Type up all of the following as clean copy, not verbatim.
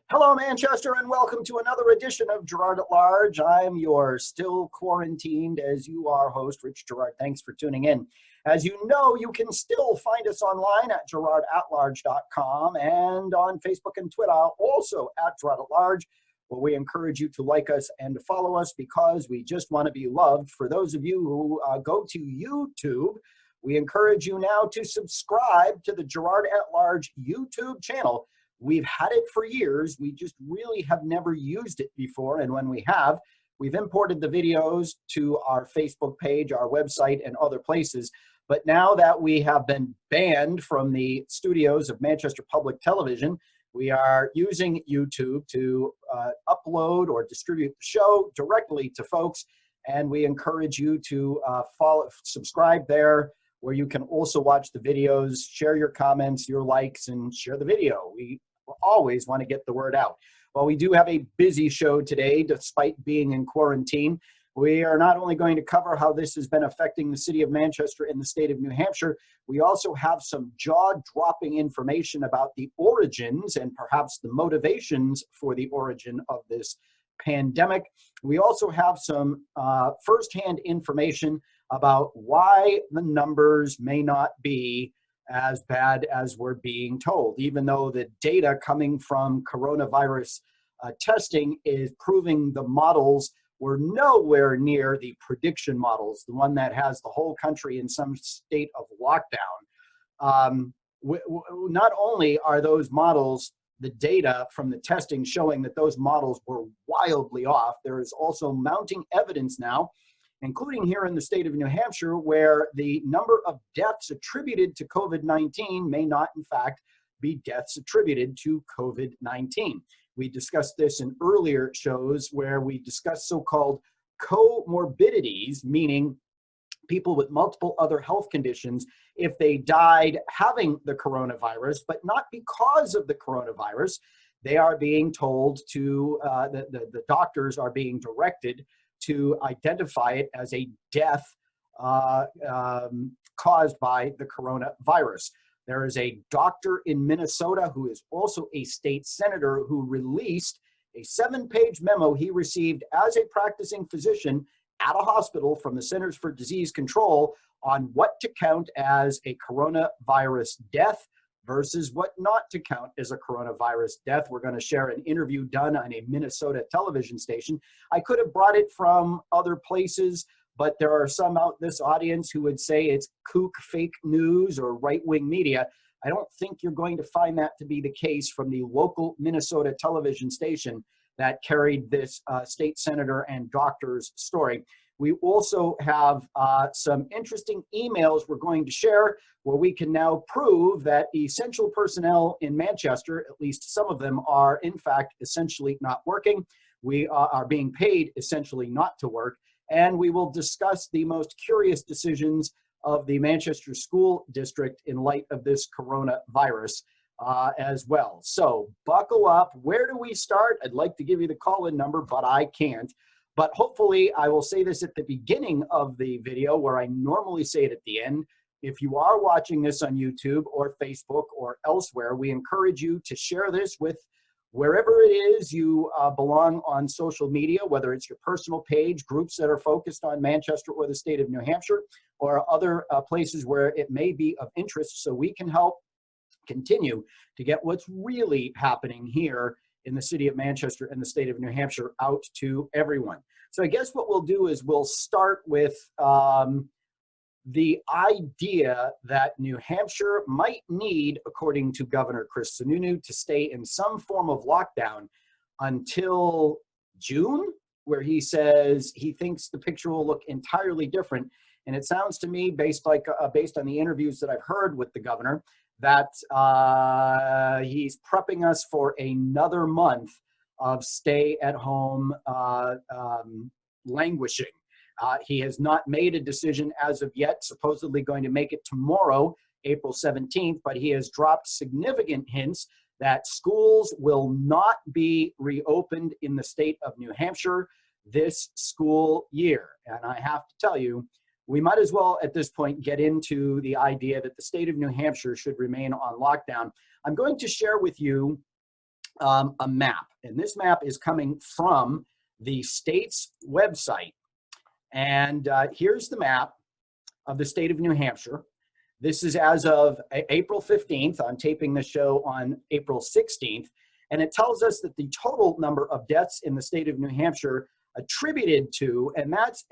Hello, Manchester, and welcome to another edition of Girard at Large. I'm your still quarantined as you are host, Rich Girard. Thanks for tuning in. As you know, you can still find us online at girardatlarge.com and on Facebook and Twitter, also at Girard at Large, where we encourage you to like us and to follow us because we just want to be loved. For those of you who go to YouTube, we encourage you now to subscribe to the Girard at Large YouTube channel. We've had it for years. We just really have never used it before. And when we have, we've imported the videos to our Facebook page, our website, and other places. But now that we have been banned from the studios of Manchester Public Television, we are using YouTube to upload or distribute the show directly to folks. And we encourage you to subscribe there, where you can also watch the videos, share your comments, your likes, and share the video. We always want to get the word out. Well, we do have a busy show today, despite being in quarantine. We are not only going to cover how this has been affecting the city of Manchester and the state of New Hampshire, we also have some jaw-dropping information about the origins and perhaps the motivations for the origin of this pandemic. We also have some firsthand information about why the numbers may not be as bad as we're being told, even though the data coming from coronavirus testing is proving the models were nowhere near the prediction models, the one that has the whole country in some state of lockdown. Not only are those models, the data from the testing showing that those models were wildly off, there is also mounting evidence now, including here in the state of New Hampshire, where the number of deaths attributed to COVID-19 may not, in fact, be deaths attributed to COVID-19. We discussed this in earlier shows where we discussed so-called comorbidities, meaning people with multiple other health conditions, if they died having the coronavirus, but not because of the coronavirus, they are being told to, the doctors are being directed to identify it as a death caused by the coronavirus. There is a doctor in Minnesota who is also a state senator who released a 7-page memo he received as a practicing physician at a hospital from the Centers for Disease Control on what to count as a coronavirus death versus what not to count as a coronavirus death. We're going to share an interview done on a Minnesota television station. I could have brought it from other places, but there are some out in this audience who would say it's kook fake news or right-wing media. I don't think you're going to find that to be the case from the local Minnesota television station that carried this state senator and doctor's story. We also have some interesting emails we're going to share where we can now prove that essential personnel in Manchester, at least some of them, are in fact essentially not working. We are being paid essentially not to work. And we will discuss the most curious decisions of the Manchester School District in light of this coronavirus as well. So buckle up. Where do we start? I'd like to give you the call-in number, but I can't. But hopefully I will say this at the beginning of the video where I normally say it at the end. If you are watching this on YouTube or Facebook or elsewhere, we encourage you to share this with wherever it is you belong on social media, whether it's your personal page, groups that are focused on Manchester or the state of New Hampshire, or other places where it may be of interest, so we can help continue to get what's really happening here in the city of Manchester and the state of New Hampshire out to everyone. So I guess what we'll do is we'll start with the idea that New Hampshire might need, according to Governor Chris Sununu, to stay in some form of lockdown until June, where he says he thinks the picture will look entirely different. And it sounds to me, based on the interviews that I've heard with the governor, that he's prepping us for another month of stay-at-home languishing. He has not made a decision as of yet, supposedly going to make it tomorrow, April 17th, but he has dropped significant hints that schools will not be reopened in the state of New Hampshire this school year. And I have to tell you, we might as well at this point get into the idea that the state of New Hampshire should remain on lockdown. I'm going to share with you a map. And this map is coming from the state's website. And here's the map of the state of New Hampshire. This is as of April 15th. I'm taping the show on April 16th. And it tells us that the total number of deaths in the state of New Hampshire attributed to, and that's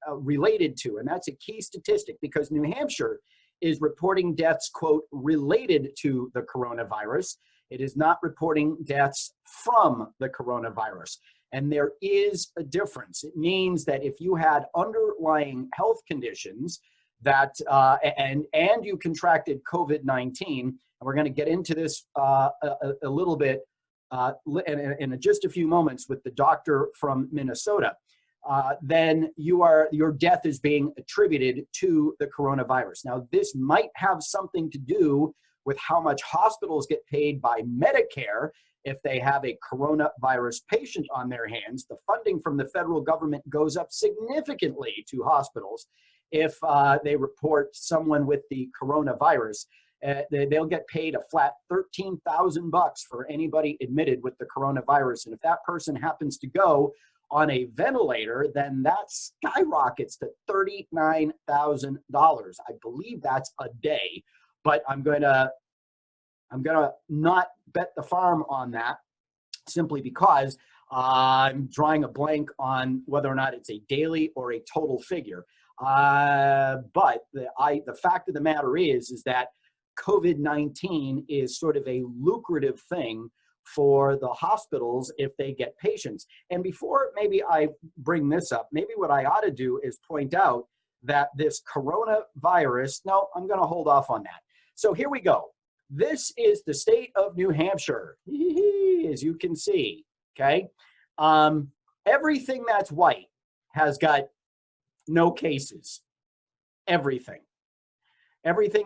related to, and that's a key statistic because New Hampshire is reporting deaths, quote, related to the coronavirus. It is not reporting deaths from the coronavirus. And there is a difference. It means that if you had underlying health conditions that, and you contracted COVID-19, and we're going to get into this a little bit in just a few moments with the doctor from Minnesota, then your death is being attributed to the coronavirus. Now, this might have something to do with how much hospitals get paid by Medicare if they have a coronavirus patient on their hands. The funding from the federal government goes up significantly to hospitals if they report someone with the coronavirus. They'll get paid a flat $13,000 for anybody admitted with the coronavirus. And if that person happens to go on a ventilator, then that skyrockets to $39,000. I believe that's a day, but I'm gonna not bet the farm on that simply because I'm drawing a blank on whether or not it's a daily or a total figure. But the fact of the matter is that COVID-19 is sort of a lucrative thing for the hospitals if they get patients. And before maybe I bring this up, maybe what I ought to do is point out that this coronavirus, no, I'm going to hold off on that. So here we go. This is the state of New Hampshire, as you can see, okay? Everything that's white has got no cases. Everything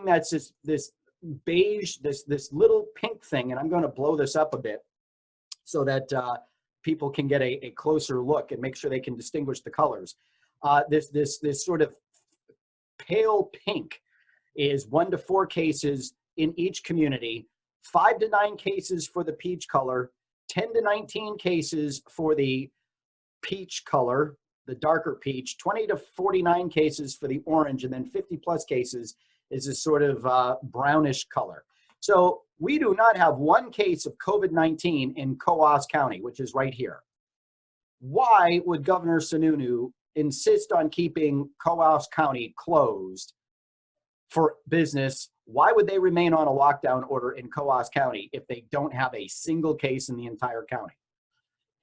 that's this beige, this little pink thing, and I'm going to blow this up a bit so that people can get a closer look and make sure they can distinguish the colors. This sort of pale pink is 1 to 4 cases in each community, 5 to 9 cases for the peach color, 10 to 19 cases for the peach color, the darker peach, 20 to 49 cases for the orange, and then 50 plus cases is a sort of brownish color. So we do not have 1 case of COVID-19 in Coos County, which is right here. Why would Governor Sununu insist on keeping Coos County closed for business? Why would they remain on a lockdown order in Coos County if they don't have a single case in the entire county?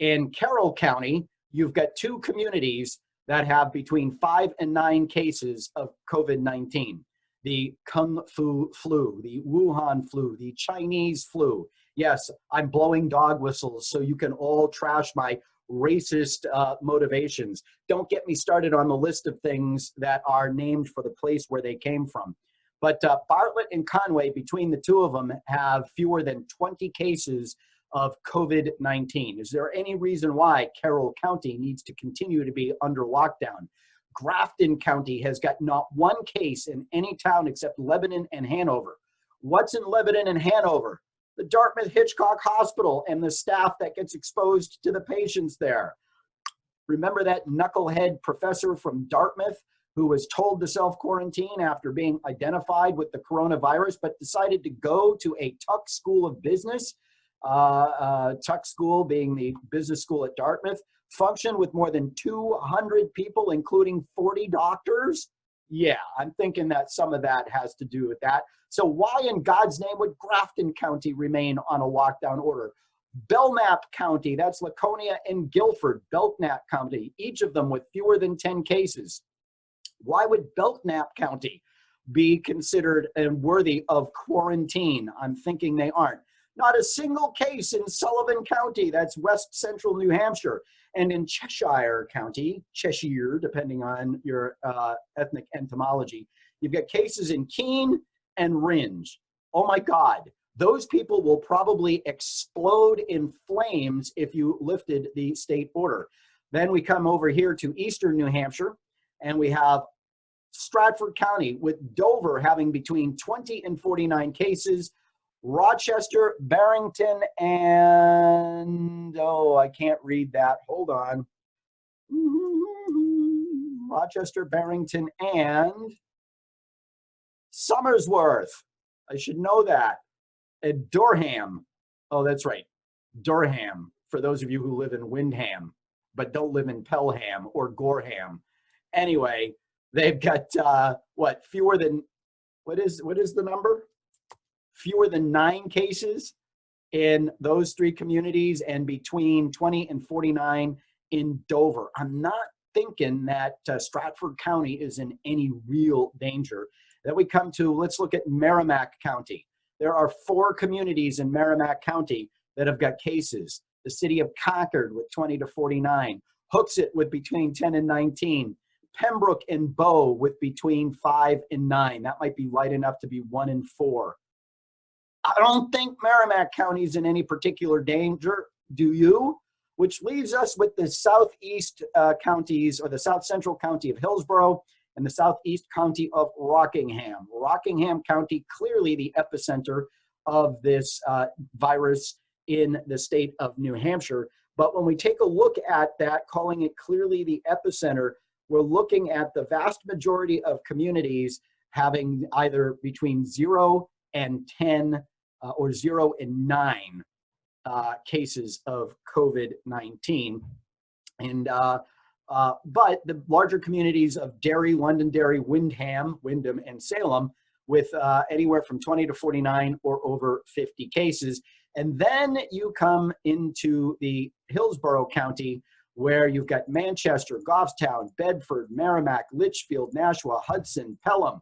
In Carroll County, you've got 2 communities that have between 5 and 9 cases of COVID-19. The Kung Fu flu, the Wuhan flu, the Chinese flu. Yes, I'm blowing dog whistles so you can all trash my racist motivations. Don't get me started on the list of things that are named for the place where they came from. But Bartlett and Conway, between the 2 of them, have fewer than 20 cases of COVID-19. Is there any reason why Carroll County needs to continue to be under lockdown? Grafton County has got not 1 case in any town except Lebanon and Hanover. What's in Lebanon and Hanover? The Dartmouth Hitchcock Hospital and the staff that gets exposed to the patients there. Remember that knucklehead professor from Dartmouth who was told to self-quarantine after being identified with the coronavirus, but decided to go to a Tuck School of Business, Tuck School being the business school at Dartmouth, function with more than 200 people, including 40 doctors? Yeah, I'm thinking that some of that has to do with that. So why in God's name would Grafton County remain on a lockdown order? Belknap County, that's Laconia and Guilford, Belknap County, each of them with fewer than 10 cases. Why would Belknap County be considered and worthy of quarantine? I'm thinking they aren't. Not a single case in Sullivan County, that's west central New Hampshire. And in Cheshire County, Cheshire, depending on your ethnic entomology, you've got cases in Keene and Rindge. Oh my God, those people will probably explode in flames if you lifted the state order. Then we come over here to eastern New Hampshire, and we have Stratford County with Dover having between 20 and 49 cases, Rochester, Barrington, and, oh, I can't read that. Hold on. Rochester, Barrington, and Somersworth. I should know that. And Durham. Oh, that's right. Durham, for those of you who live in Windham, but don't live in Pelham or Gorham. Anyway, they've got, fewer than, what is the number? Fewer than 9 cases in those 3 communities, and between 20 and 49 in Dover. I'm not thinking that Stratford County is in any real danger. Then we come to, let's look at Merrimack County. There are 4 communities in Merrimack County that have got cases. The city of Concord with 20 to 49, Hooksett with between 10 and 19, Pembroke and Bow with between 5 and 9. That might be light enough to be 1 and 4. I don't think Merrimack County is in any particular danger, do you? Which leaves us with the southeast counties, or the south central county of Hillsborough and the southeast county of Rockingham. Rockingham County, clearly the epicenter of this virus in the state of New Hampshire. But when we take a look at that, calling it clearly the epicenter, we're looking at the vast majority of communities having either between 0 and 10 or 0 and 9 cases of COVID-19. And but the larger communities of Derry, Londonderry, Windham, and Salem with anywhere from 20 to 49 or over 50 cases. And then you come into the Hillsborough County, where you've got Manchester, Goffstown, Bedford, Merrimack, Litchfield, Nashua, Hudson, Pelham.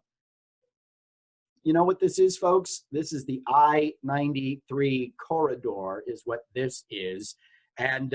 You know what this is, folks? This is the I-93 corridor is what this is. And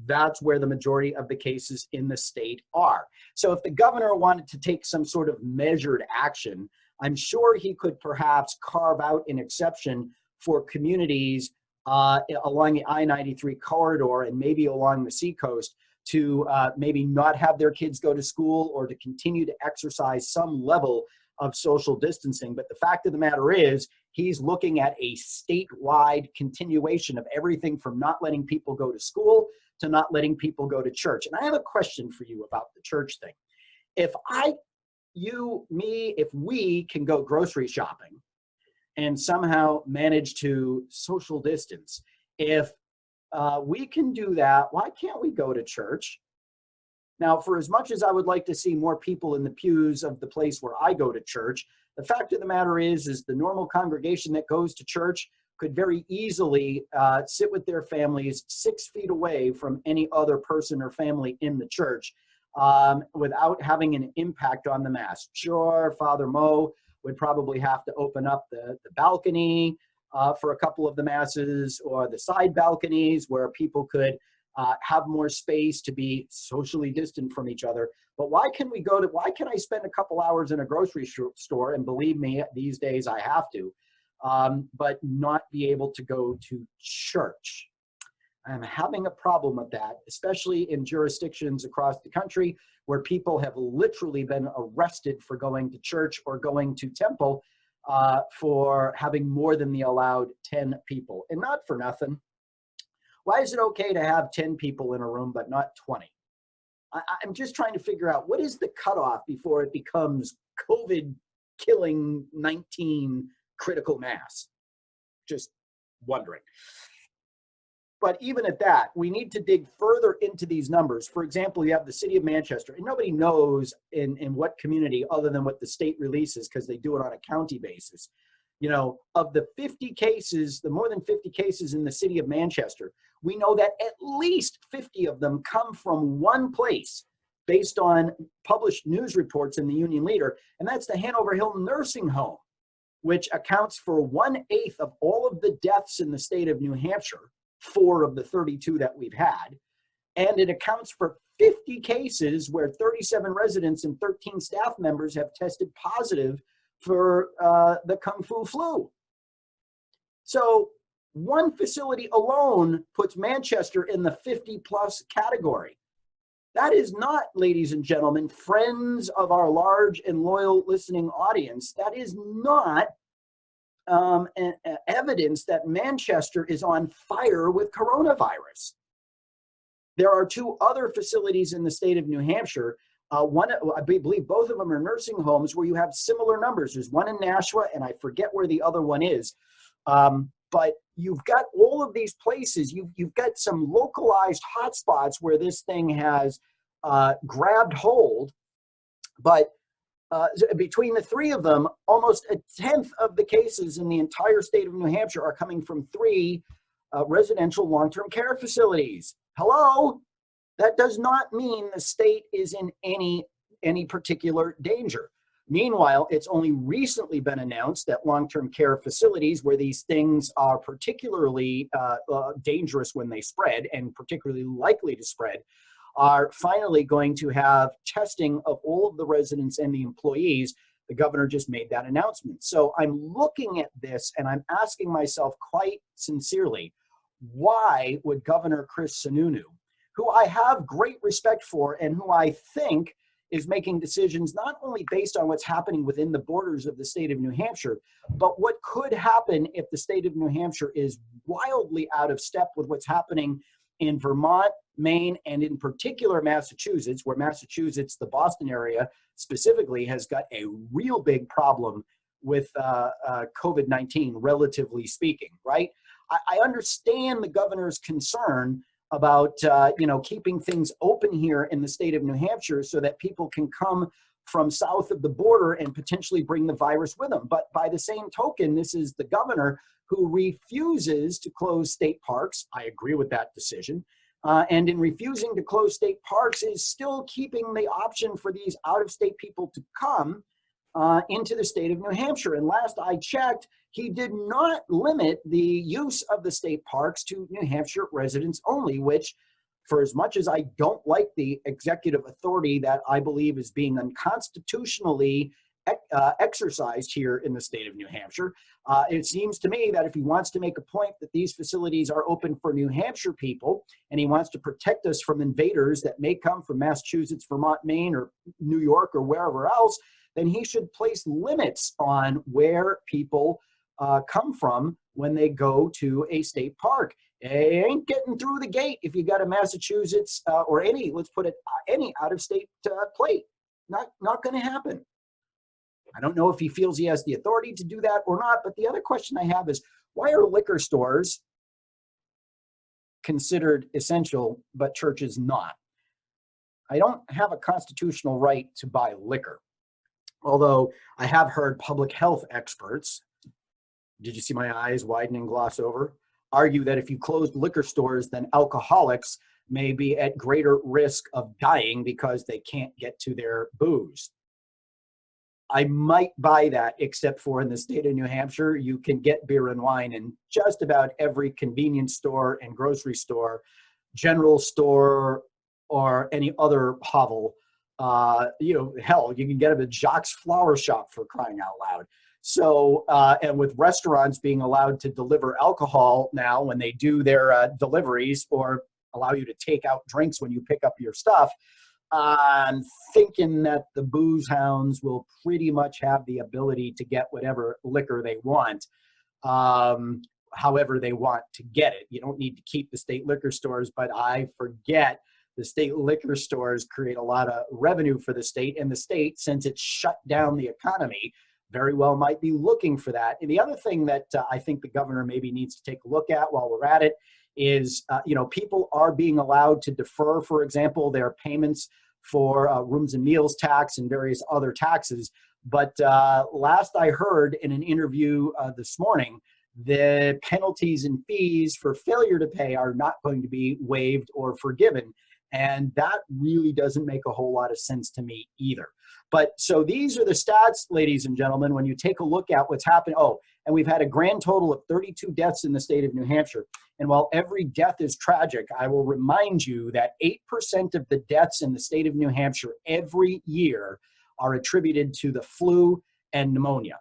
that's where the majority of the cases in the state are. So if the governor wanted to take some sort of measured action, I'm sure he could perhaps carve out an exception for communities along the I-93 corridor and maybe along the seacoast to maybe not have their kids go to school or to continue to exercise some level of social distancing. But the fact of the matter is, he's looking at a statewide continuation of everything from not letting people go to school to not letting people go to church. And I have a question for you about the church thing. If if we can go grocery shopping and somehow manage to social distance, if we can do that, why can't we go to church? Now, for as much as I would like to see more people in the pews of the place where I go to church, the fact of the matter is the normal congregation that goes to church could very easily sit with their families 6 feet away from any other person or family in the church without having an impact on the mass. Sure, Father Mo would probably have to open up the balcony for a couple of the masses, or the side balconies where people could have more space to be socially distant from each other. But why can I spend a couple hours in a grocery store, and believe me, these days I have to, but not be able to go to church? I'm having a problem with that, especially in jurisdictions across the country where people have literally been arrested for going to church or going to temple for having more than the allowed 10 people. And not for nothing. Why is it okay to have 10 people in a room but not 20? I'm just trying to figure out, what is the cutoff before it becomes COVID killing 19 critical mass? Just wondering. But even at that, we need to dig further into these numbers. For example, you have the city of Manchester, and nobody knows in what community other than what the state releases, because they do it on a county basis. You know, of the 50 cases, the more than 50 cases in the city of Manchester, we know that at least 50 of them come from one place based on published news reports in the Union Leader, and that's the Hanover Hill Nursing Home, which accounts for 1/8 of all of the deaths in the state of New Hampshire, 4 of the 32 that we've had, and it accounts for 50 cases where 37 residents and 13 staff members have tested positive for the Kung Fu flu. So one facility alone puts Manchester in the 50+ category. That is not, ladies and gentlemen, friends of our large and loyal listening audience, that is not evidence that Manchester is on fire with coronavirus. There are two other facilities in the state of New Hampshire. One, I believe both of them are nursing homes where you have similar numbers. There's one in Nashua, and I forget where the other one is. But you've got all of these places. You've got some localized hotspots where this thing has grabbed hold. But between the three of them, almost a tenth of the cases in the entire state of New Hampshire are coming from three residential long-term care facilities. Hello? That does not mean the state is in any particular danger. Meanwhile, it's only recently been announced that long-term care facilities where these things are particularly dangerous when they spread and particularly likely to spread are finally going to have testing of all of the residents and the employees. The governor just made that announcement. So I'm looking at this and I'm asking myself quite sincerely, why would Governor Chris Sununu, who I have great respect for and who I think is making decisions not only based on what's happening within the borders of the state of New Hampshire, but what could happen if the state of New Hampshire is wildly out of step with what's happening in Vermont, Maine, and in particular Massachusetts, where Massachusetts, the Boston area specifically, has got a real big problem with COVID-19, relatively speaking, right? I understand the governor's concern about keeping things open here in the state of New Hampshire so that people can come from south of the border and potentially bring the virus with them. But by the same token, this is the governor who refuses to close state parks. I agree with that decision. And in refusing to close state parks is still keeping the option for these out-of-state people to come into the state of New Hampshire. And last I checked, he did not limit the use of the state parks to New Hampshire residents only, which, for as much as I don't like the executive authority that I believe is being unconstitutionally exercised here in the state of New Hampshire, it seems to me that if he wants to make a point that these facilities are open for New Hampshire people, and he wants to protect us from invaders that may come from Massachusetts, Vermont, Maine, or New York, or wherever else, then he should place limits on where people come from when they go to a state park. They ain't getting through the gate if you got a Massachusetts or any, let's put it, any out-of-state plate. Not going to happen. I don't know if he feels he has the authority to do that or not, but the other question I have is, why are liquor stores considered essential, but churches not? I don't have a constitutional right to buy liquor, although I have heard public health experts, did you see my eyes widen and gloss over, argue that if you closed liquor stores, then alcoholics may be at greater risk of dying because they can't get to their booze. I might buy that, except for in the state of New Hampshire, you can get beer and wine in just about every convenience store and grocery store, general store, or any other hovel. Hell, you can get them at Jacques Flower Shop, for crying out loud. So, and with restaurants being allowed to deliver alcohol now when they do their deliveries, or allow you to take out drinks when you pick up your stuff, I'm thinking that the booze hounds will pretty much have the ability to get whatever liquor they want, however they want to get it. You don't need to keep the state liquor stores, but I forget the state liquor stores create a lot of revenue for the state, and the state, since it's shut down the economy, very well might be looking for that. And the other thing that I think the governor maybe needs to take a look at while we're at it is, people are being allowed to defer, for example, their payments for rooms and meals tax and various other taxes. But last I heard in an interview this morning, the penalties and fees for failure to pay are not going to be waived or forgiven. And that really doesn't make a whole lot of sense to me either. But so these are the stats, ladies and gentlemen, when you take a look at what's happened. Oh, and we've had a grand total of 32 deaths in the state of New Hampshire. And while every death is tragic, I will remind you that 8% of the deaths in the state of New Hampshire every year are attributed to the flu and pneumonia.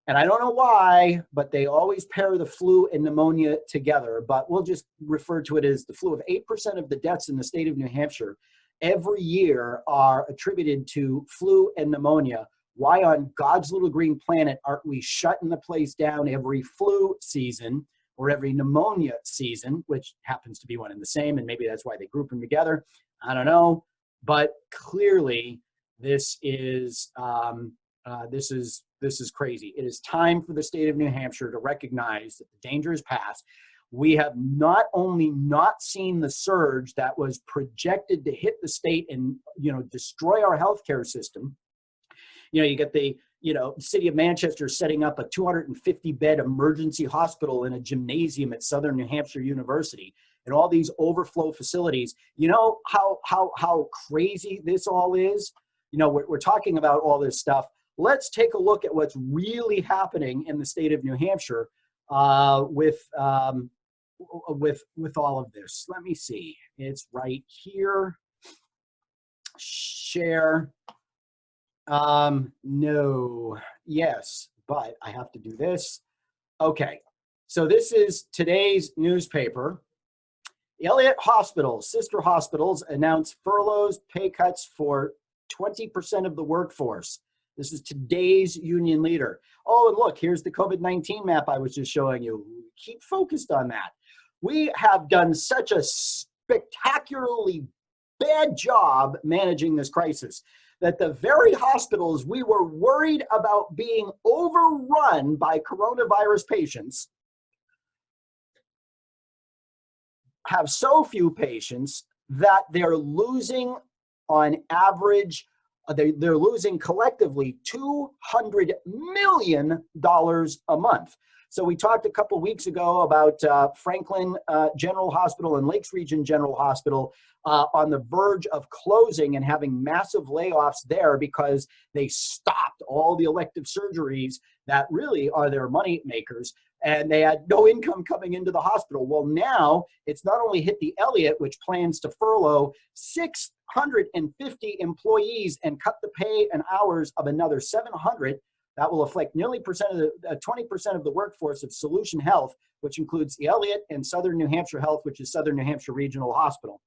And I don't know why, but they always pair the flu and pneumonia together, but we'll just refer to it as the flu. Of 8% of the deaths in the state of New Hampshire every year are attributed to flu and pneumonia, why on God's little green planet aren't we shutting the place down every flu season or every pneumonia season, which happens to be one and the same, and maybe that's why they group them together. I don't know, but clearly this is crazy. It is time for the state of New Hampshire to recognize that the danger is past. We have not only not seen the surge that was projected to hit the state and, destroy our healthcare system. You get the, city of Manchester setting up a 250-bed emergency hospital in a gymnasium at Southern New Hampshire University, and all these overflow facilities. You know how crazy this all is? We're talking about all this stuff. Let's take a look at what's really happening in the state of New Hampshire with all of this. Let me see. It's right here. Share. No. Yes, but I have to do this. Okay. So this is today's newspaper. The Elliott Hospitals, sister hospitals, announced furloughs, pay cuts for 20% of the workforce. This is today's Union Leader. Oh, and look, here's the COVID-19 map I was just showing you. Keep focused on that. We have done such a spectacularly bad job managing this crisis that the very hospitals we were worried about being overrun by coronavirus patients have so few patients that they're losing on average, they're losing collectively $200 million a month. So we talked a couple weeks ago about Franklin General Hospital and Lakes Region General Hospital on the verge of closing and having massive layoffs there because they stopped all the elective surgeries that really are their money makers, and they had no income coming into the hospital. Well, now it's not only hit the Elliott, which plans to furlough 650 employees and cut the pay and hours of another 700. That will affect nearly 20% of the workforce of Solution Health, which includes the Elliott, and Southern New Hampshire Health, which is Southern New Hampshire Regional Hospital.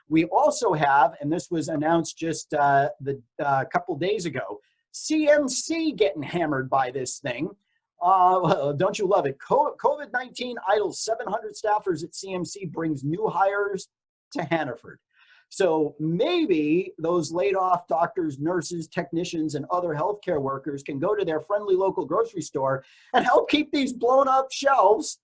We also have, and this was announced just a couple days ago, CMC getting hammered by this thing. Don't you love it? COVID-19 idles 700 staffers at CMC, brings new hires to Hannaford. So maybe those laid off doctors, nurses, technicians, and other healthcare workers can go to their friendly local grocery store and help keep these blown out shelves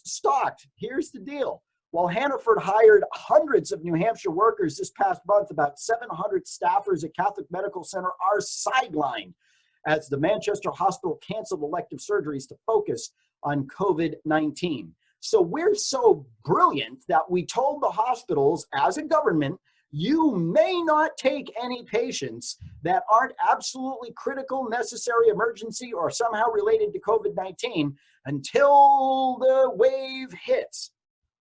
stocked. Here's the deal. While Hannaford hired hundreds of New Hampshire workers this past month, about 700 staffers at Catholic Medical Center are sidelined as the Manchester Hospital canceled elective surgeries to focus on COVID-19. So we're so brilliant that we told the hospitals as a government, you may not take any patients that aren't absolutely critical, necessary, emergency, or somehow related to COVID-19 until the wave hits.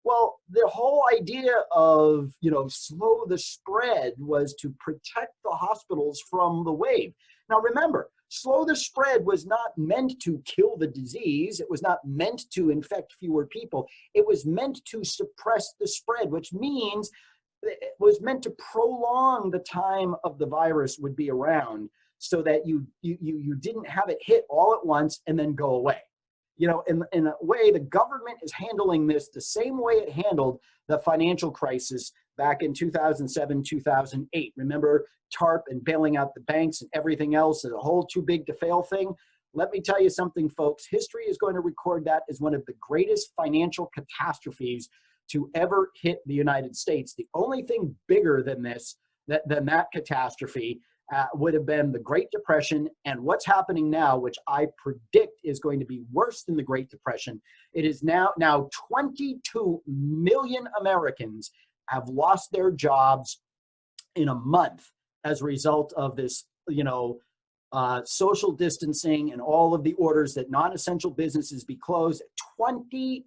Well, the whole idea of, slow the spread was to protect the hospitals from the wave. Now remember, slow the spread was not meant to kill the disease. It was not meant to infect fewer people. It was meant to suppress the spread, which means it was meant to prolong the time of the virus would be around so that you didn't have it hit all at once and then go away. In a way, the government is handling this the same way it handled the financial crisis back in 2007, 2008. Remember TARP and bailing out the banks and everything else, and the whole too big to fail thing? Let me tell you something, folks. History is going to record that as one of the greatest financial catastrophes to ever hit the United States. The only thing bigger than that catastrophe would have been the Great Depression, and what's happening now, which I predict is going to be worse than the Great Depression. It is now 22 million Americans have lost their jobs in a month as a result of this, social distancing and all of the orders that non-essential businesses be closed. 22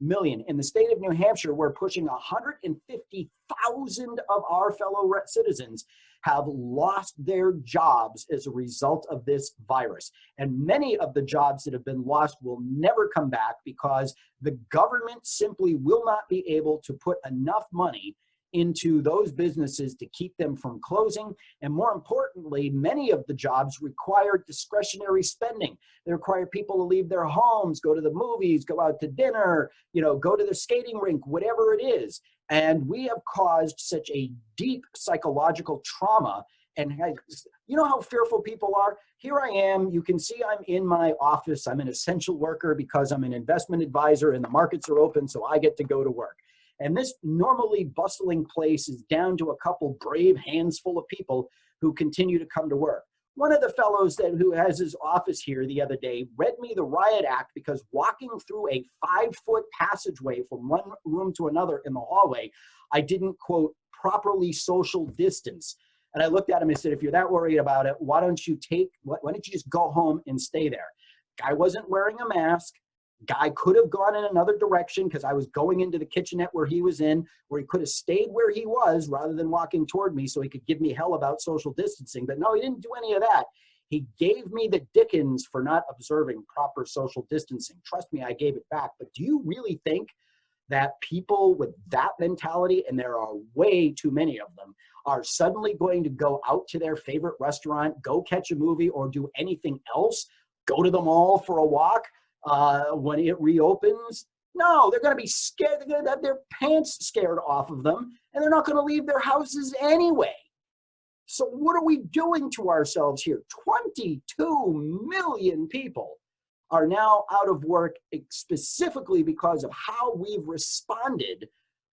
million. In the state of New Hampshire, we're pushing 150,000 of our fellow citizens have lost their jobs as a result of this virus. And many of the jobs that have been lost will never come back because the government simply will not be able to put enough money into those businesses to keep them from closing. And more importantly, many of the jobs require discretionary spending. They require people to leave their homes, go to the movies, go out to dinner, go to the skating rink, whatever it is. And we have caused such a deep psychological trauma. And you know how fearful people are? Here I am. You can see I'm in my office. I'm an essential worker because I'm an investment advisor and the markets are open, so I get to go to work. And this normally bustling place is down to a couple brave hands full of people who continue to come to work. One of the fellows who has his office here the other day read me the riot act because walking through a 5-foot passageway from one room to another in the hallway, I didn't, quote, properly social distance. And I looked at him and said, if you're that worried about it, why don't you just go home and stay there? Guy wasn't wearing a mask. Guy could have gone in another direction because I was going into the kitchenette where he was in, where he could have stayed where he was rather than walking toward me so he could give me hell about social distancing. But no, he didn't do any of that. He gave me the dickens for not observing proper social distancing. Trust me, I gave it back. But do you really think that people with that mentality, and there are way too many of them, are suddenly going to go out to their favorite restaurant, go catch a movie, or do anything else, go to the mall for a walk when it reopens? No, they're going to be scared. They're going to have their pants scared off of them, and they're not going to leave their houses anyway. So what are we doing to ourselves here? 22 million people are now out of work specifically because of how we've responded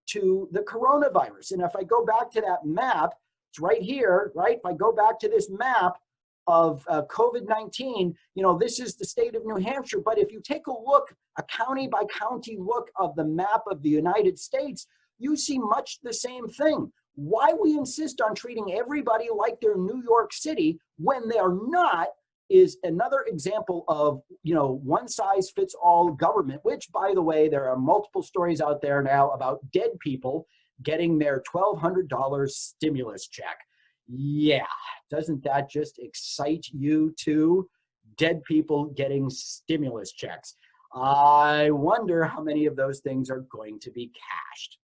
to the coronavirus. And if I go back to that map, it's right here, right? If I go back to this map of COVID-19, this is the state of New Hampshire. But if you take a look, a county by county look of the map of the United States, you see much the same thing. Why we insist on treating everybody like they're New York City when they're not is another example of, one size fits all government, which, by the way, there are multiple stories out there now about dead people getting their $1,200 stimulus check. Yeah, doesn't that just excite you too? Dead people getting stimulus checks. I wonder how many of those things are going to be cashed.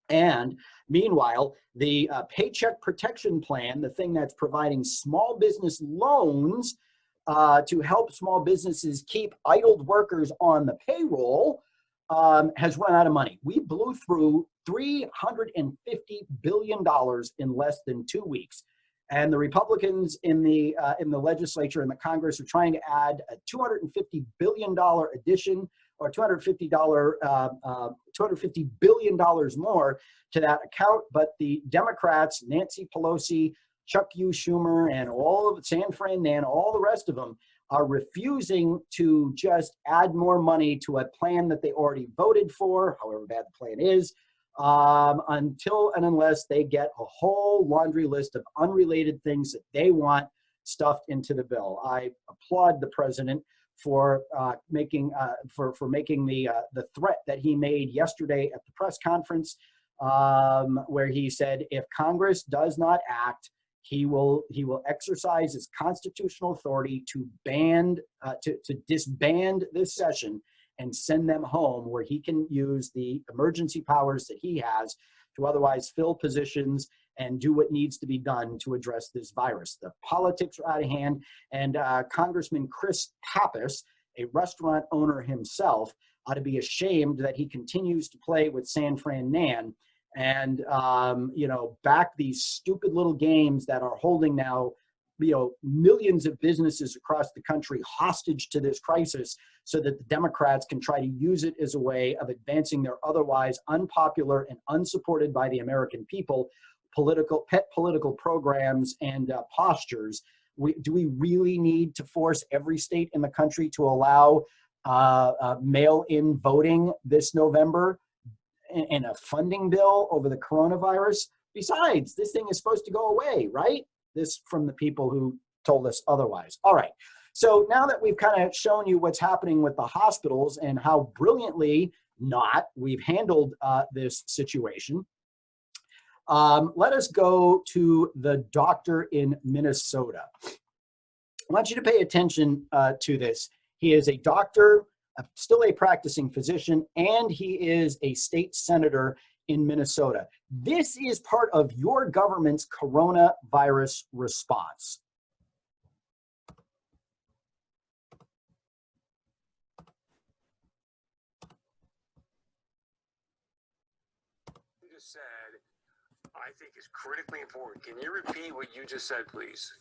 And meanwhile, the Paycheck Protection Plan, the thing that's providing small business loans to help small businesses keep idled workers on the payroll, has run out of money. We blew through $350 billion in less than 2 weeks. And the Republicans in the legislature and the Congress are trying to add a $250 billion addition, or $250 billion more to that account. But the Democrats, Nancy Pelosi, Chuck U. Schumer, and all of San Fran Nan, all the rest of them, are refusing to just add more money to a plan that they already voted for, however bad the plan is, until and unless they get a whole laundry list of unrelated things that they want stuffed into the bill. I applaud the president for making the threat that he made yesterday at the press conference, where he said if Congress does not act, he will exercise his constitutional authority to disband this session and send them home, where he can use the emergency powers that he has to otherwise fill positions and do what needs to be done to address this virus. The politics are out of hand, and Congressman Chris Pappas, a restaurant owner himself, ought to be ashamed that he continues to play with San Fran Nan and back these stupid little games that are holding now millions of businesses across the country hostage to this crisis, so that the Democrats can try to use it as a way of advancing their otherwise unpopular and unsupported by the American people pet political programs and postures. Do we really need to force every state in the country to allow mail-in voting this November and a funding bill over the coronavirus? Besides, this thing is supposed to go away, right? This from the people who told us otherwise. All right. So now that we've kind of shown you what's happening with the hospitals and how brilliantly we've handled this situation, let us go to the doctor in Minnesota. I want you to pay attention to this. He is a doctor, still a practicing physician, and he is a state senator in Minnesota. This is part of your government's coronavirus response. You just said, I think is critically important. Can you repeat what you just said, please?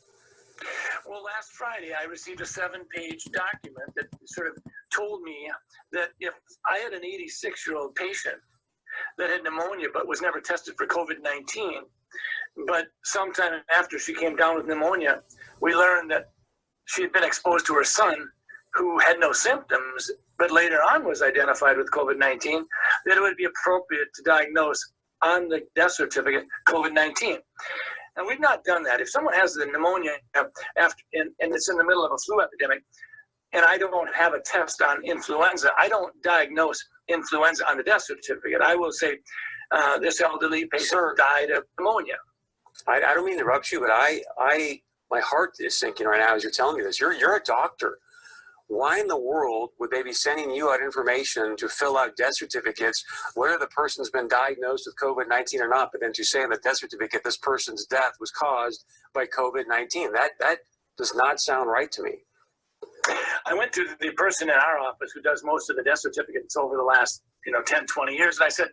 Well, last Friday, I received a 7-page document that sort of told me that if I had an 86-year-old patient that had pneumonia but was never tested for COVID-19, but sometime after she came down with pneumonia, we learned that she had been exposed to her son who had no symptoms, but later on was identified with COVID-19, that it would be appropriate to diagnose on the death certificate COVID-19. And we've not done that. If someone has the pneumonia after, and it's in the middle of a flu epidemic, and I don't have a test on influenza, I don't diagnose influenza on the death certificate. I will say this elderly patient died of pneumonia. I don't mean to interrupt you, but my heart is sinking right now as you're telling me this. You're a doctor. Why in the world would they be sending you out information to fill out death certificates, whether the person's been diagnosed with COVID-19 or not, but then to say in the death certificate this person's death was caused by COVID-19? That does not sound right to me. I went to the person in our office who does most of the death certificates over the last 10, 20 years, and I said,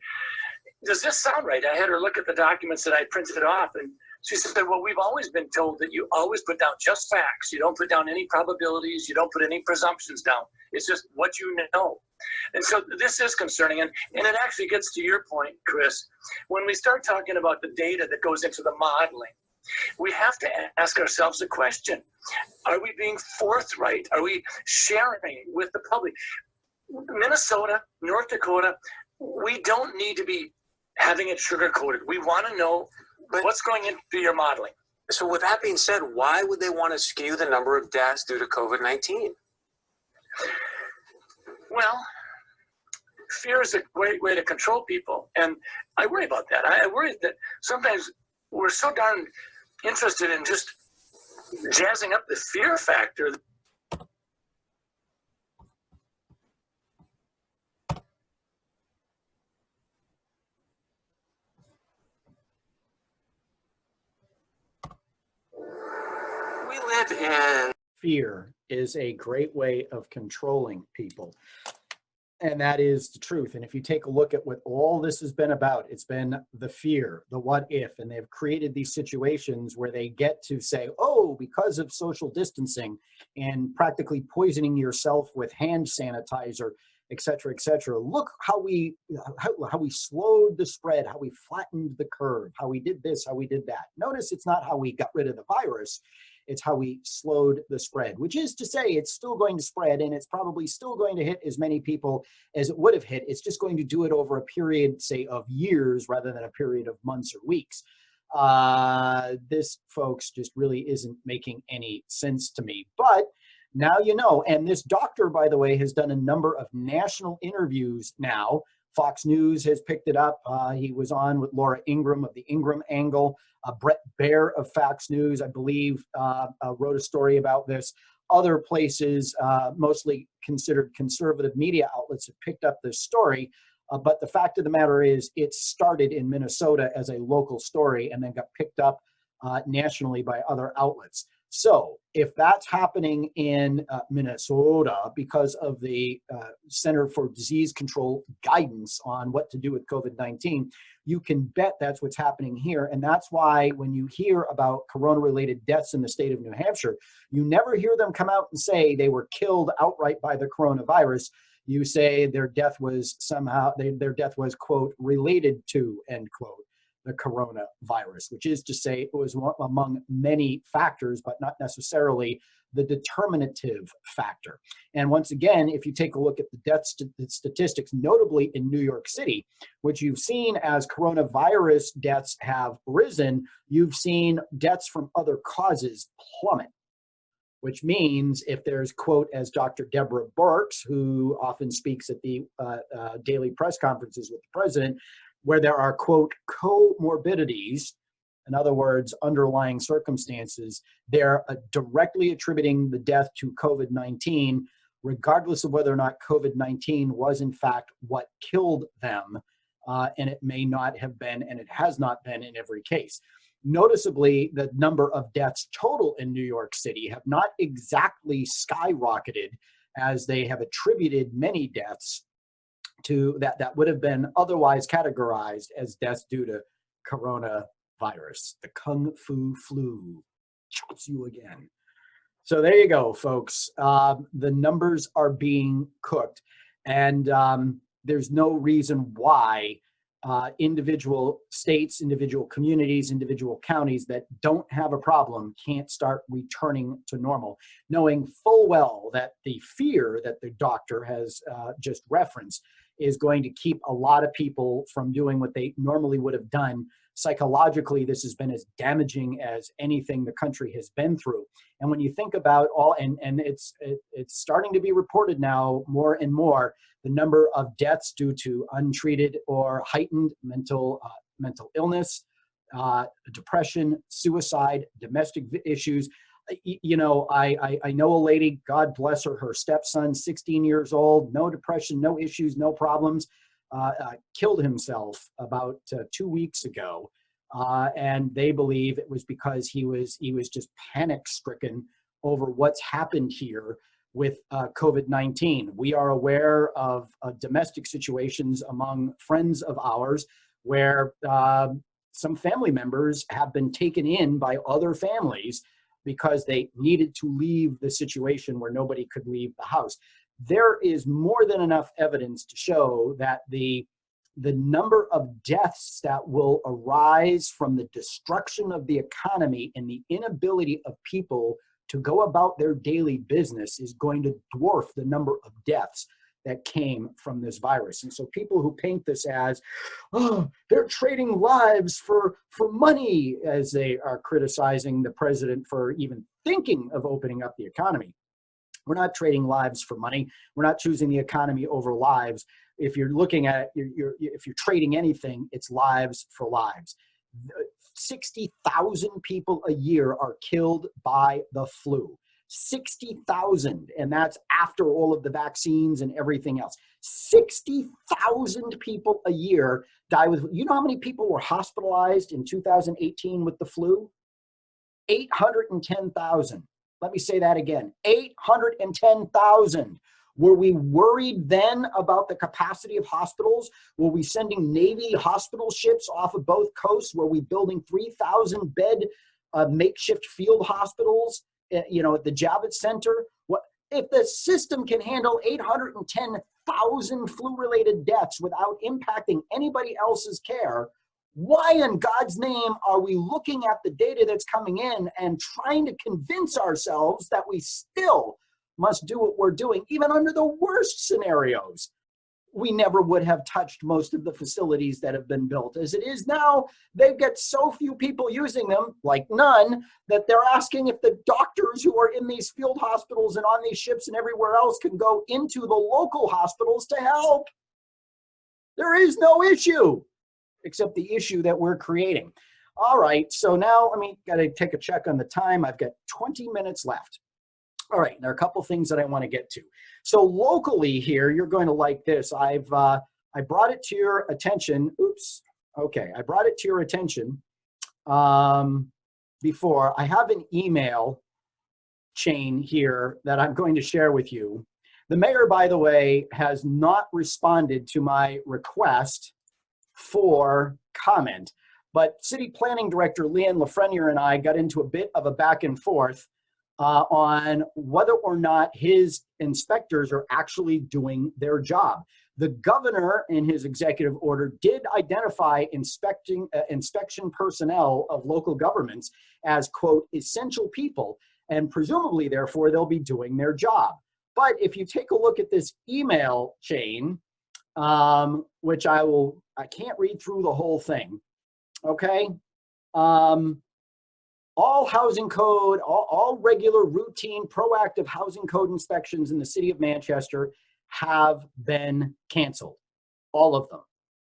does this sound right? I had her look at the documents that I printed off, and she said, well, we've always been told that you always put down just facts. You don't put down any probabilities. You don't put any presumptions down. It's just what you know. And so this is concerning. And it actually gets to your point, Chris. When we start talking about the data that goes into the modeling, we have to ask ourselves a question. Are we being forthright? Are we sharing with the public? Minnesota, North Dakota, we don't need to be having it sugar-coated. We want to know what's going into your modeling. So with that being said, why would they want to skew the number of deaths due to COVID-19? Well, fear is a great way to control people. And I worry about that. I worry that sometimes we're so darn interested in just jazzing up the fear factor. We live in... Fear is a great way of controlling people. And that is the truth. And if you take a look at what all this has been about, it's been the fear, the what if, and they've created these situations where they get to say, oh, because of social distancing and practically poisoning yourself with hand sanitizer, et cetera, look how we slowed the spread, how we flattened the curve, how we did this, how we did that. Notice it's not how we got rid of the virus. It's how we slowed the spread, which is to say it's still going to spread, and it's probably still going to hit as many people as it would have hit. It's just going to do it over a period, say, of years rather than a period of months or weeks. This, folks, just really isn't making any sense to me. But now you know. And this doctor, by the way, has done a number of national interviews now. Fox News has picked it up. He was on with Laura Ingraham of the Ingraham Angle. Brett Baer of Fox News, I believe, wrote a story about this. Other places, mostly considered conservative media outlets, have picked up this story. But the fact of the matter is it started in Minnesota as a local story and then got picked up nationally by other outlets. So if that's happening in Minnesota because of the Center for Disease Control guidance on what to do with COVID-19, you can bet that's what's happening here. And that's why when you hear about corona-related deaths in the state of New Hampshire, you never hear them come out and say they were killed outright by the coronavirus. You say their death was somehow, their death was, quote, related to, end quote, the coronavirus, which is to say it was one among many factors, but not necessarily the determinative factor. And once again, if you take a look at the death statistics, notably in New York City, which you've seen as coronavirus deaths have risen, you've seen deaths from other causes plummet, which means if there's, quote, as Dr. Deborah Birx, who often speaks at the daily press conferences with the president, where there are, quote, comorbidities, in other words, underlying circumstances, they're directly attributing the death to COVID-19, regardless of whether or not COVID-19 was in fact what killed them. and it may not have been, and it has not been in every case. Noticeably, the number of deaths total in New York City have not exactly skyrocketed, as they have attributed many deaths to that would have been otherwise categorized as deaths due to coronavirus. The Kung Fu flu chops you again. So there you go, folks. The numbers are being cooked, and there's no reason why individual states, individual communities, individual counties that don't have a problem can't start returning to normal, knowing full well that the fear that the doctor has just referenced is going to keep a lot of people from doing what they normally would have done. Psychologically, this has been as damaging as anything the country has been through. And when you think about all, and it's starting to be reported now more and more, the number of deaths due to untreated or heightened mental illness, depression, suicide, domestic issues. You know, I know a lady, God bless her, her stepson, 16 years old, no depression, no issues, no problems, killed himself about 2 weeks ago. And they believe it was because he was just panic stricken over what's happened here with COVID-19. We are aware of domestic situations among friends of ours where some family members have been taken in by other families because they needed to leave the situation where nobody could leave the house. There is more than enough evidence to show that the number of deaths that will arise from the destruction of the economy and the inability of people to go about their daily business is going to dwarf the number of deaths that came from this virus. And so people who paint this as, oh, they're trading lives for money, as they are criticizing the president for even thinking of opening up the economy. We're not trading lives for money. We're not choosing the economy over lives. If you're looking at, if you're trading anything, it's lives for lives. 60,000 people a year are killed by the flu. 60,000, and that's after all of the vaccines and everything else. 60,000 people a year die with, you know how many people were hospitalized in 2018 with the flu? 810,000. Let me say that again, 810,000. Were we worried then about the capacity of hospitals? Were we sending Navy hospital ships off of both coasts? Were we building 3,000 bed makeshift field hospitals, you know, at the Javits Center? What if the system can handle 810,000 flu-related deaths without impacting anybody else's care? Why in God's name are we looking at the data that's coming in and trying to convince ourselves that we still must do what we're doing, even under the worst scenarios? We never would have touched most of the facilities that have been built. As it is now, they've got so few people using them, like none, that they're asking if the doctors who are in these field hospitals and on these ships and everywhere else can go into the local hospitals to help. There is no issue, except the issue that we're creating. All right, so now got to take a check on the time. I've got 20 minutes left. All right, there are a couple things that I want to get to. So locally here, you're going to like this. I brought it to your attention. Oops. Okay, I brought it to your attention before. I have an email chain here that I'm going to share with you. The mayor, by the way, has not responded to my request for comment, but City Planning Director Leanne Lafreniere and I got into a bit of a back and forth on whether or not his inspectors are actually doing their job. The governor, in his executive order, did identify inspection personnel of local governments as, quote, essential people, and presumably, therefore, they'll be doing their job. But if you take a look at this email chain, which I can't read through the whole thing, okay? All housing code, all regular, routine, proactive housing code inspections in the city of Manchester have been canceled, all of them.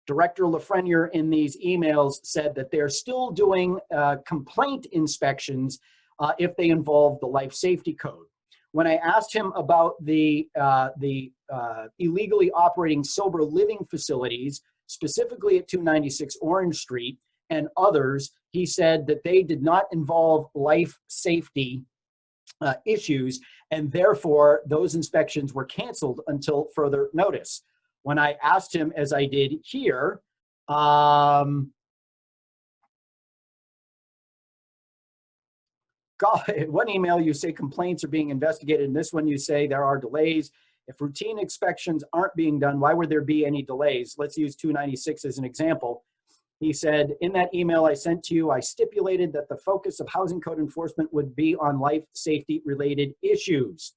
Director Lafreniere in these emails said that they're still doing complaint inspections if they involve the life safety code. When I asked him about the illegally operating sober living facilities specifically at 296 Orange Street and others. He said that they did not involve life safety issues, and therefore those inspections were canceled until further notice. When I asked him, as I did here, one email you say complaints are being investigated, and this one you say there are delays. If routine inspections aren't being done, why would there be any delays? Let's use 296 as an example. He said, in that email I sent to you, I stipulated that the focus of housing code enforcement would be on life safety related issues.